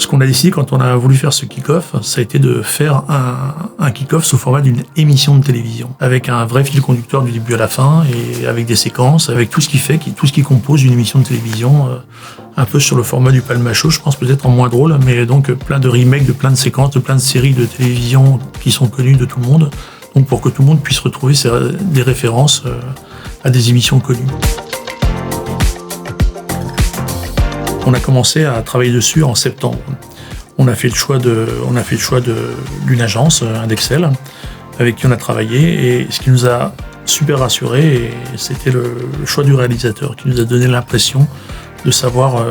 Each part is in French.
Ce qu'on a décidé quand on a voulu faire ce kick-off, ça a été de faire un kick-off sous format d'une émission de télévision, avec un vrai fil conducteur du début à la fin, et avec des séquences, avec tout ce qui compose une émission de télévision, un peu sur le format du Palmacho, je pense peut-être en moins drôle, mais donc plein de remakes, de plein de séquences, de plein de séries de télévision qui sont connues de tout le monde, donc pour que tout le monde puisse retrouver des références à des émissions connues. On a commencé à travailler dessus en septembre. On a fait le choix d'une agence, Indexel, avec qui on a travaillé, et ce qui nous a super rassurés, c'était le choix du réalisateur, qui nous a donné l'impression de savoir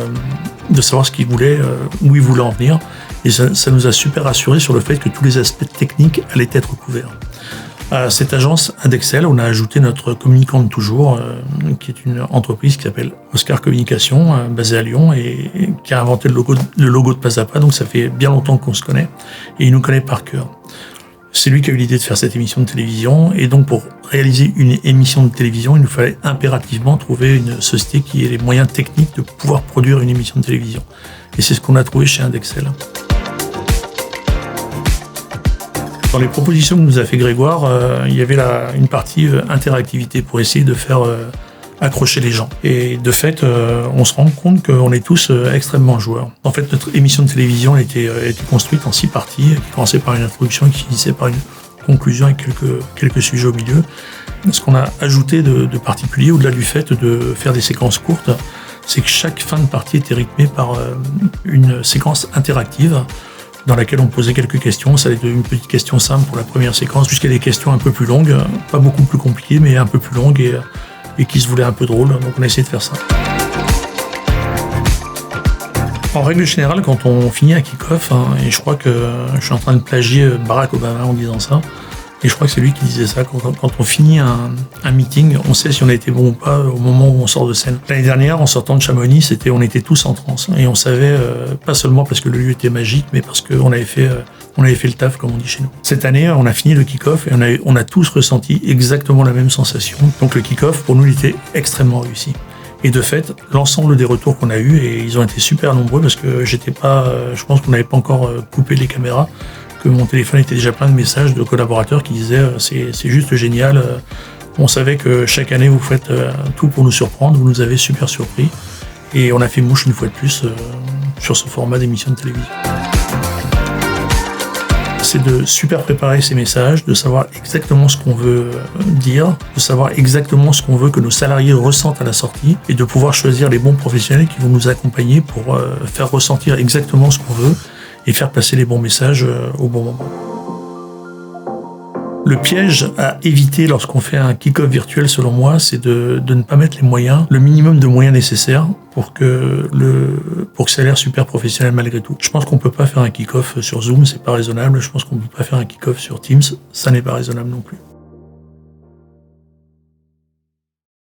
ce qu'il voulait, où il voulait en venir, et ça nous a super rassurés sur le fait que tous les aspects techniques allaient être couverts. À cette agence Indexel, on a ajouté notre communicant de toujours, qui est une entreprise qui s'appelle Oscar Communication, basée à Lyon, et qui a inventé le logo de Pas à Pas, donc ça fait bien longtemps qu'on se connaît, et il nous connaît par cœur. C'est lui qui a eu l'idée de faire cette émission de télévision, et donc pour réaliser une émission de télévision, il nous fallait impérativement trouver une société qui ait les moyens techniques de pouvoir produire une émission de télévision. Et c'est ce qu'on a trouvé chez Indexel. Dans les propositions que nous a fait Grégoire, il y avait une partie interactivité pour essayer de faire accrocher les gens. Et de fait, on se rend compte qu'on est tous extrêmement joueurs. En fait, notre émission de télévision était construite en 6 parties, qui commençait par une introduction et qui finissait par une conclusion avec quelques sujets au milieu. Ce qu'on a ajouté de particulier, au-delà du fait de faire des séquences courtes, c'est que chaque fin de partie était rythmée par une séquence interactive, dans laquelle on posait quelques questions. Ça allait de une petite question simple pour la première séquence jusqu'à des questions un peu plus longues, pas beaucoup plus compliquées, mais un peu plus longues et qui se voulaient un peu drôles. Donc on a essayé de faire ça. En règle générale, quand on finit un kick-off, et je crois que je suis en train de plagier Barack Obama en disant ça, et je crois que c'est lui qui disait ça, quand on finit un meeting, on sait si on a été bon ou pas au moment où on sort de scène. L'année dernière, en sortant de Chamonix, on était tous en transe, et on savait, pas seulement parce que le lieu était magique, mais parce qu'on avait fait le taf, comme on dit chez nous. Cette année, on a fini le kick-off, et on a tous ressenti exactement la même sensation. Donc le kick-off, pour nous, il était extrêmement réussi. Et de fait, l'ensemble des retours qu'on a eus, et ils ont été super nombreux, parce que je pense qu'on n'avait pas encore coupé les caméras, que mon téléphone était déjà plein de messages de collaborateurs qui disaient c'est juste génial, on savait que chaque année vous faites tout pour nous surprendre, vous nous avez super surpris, et on a fait mouche une fois de plus sur ce format d'émission de télévision. C'est de super préparer ces messages, de savoir exactement ce qu'on veut dire, de savoir exactement ce qu'on veut que nos salariés ressentent à la sortie, et de pouvoir choisir les bons professionnels qui vont nous accompagner pour faire ressentir exactement ce qu'on veut et faire passer les bons messages au bon moment. Le piège à éviter lorsqu'on fait un kick-off virtuel, selon moi, c'est de ne pas mettre le minimum de moyens nécessaires pour que ça ait l'air super professionnel malgré tout. Je pense qu'on peut pas faire un kick-off sur Zoom, c'est pas raisonnable. Je pense qu'on peut pas faire un kick-off sur Teams, ça n'est pas raisonnable non plus.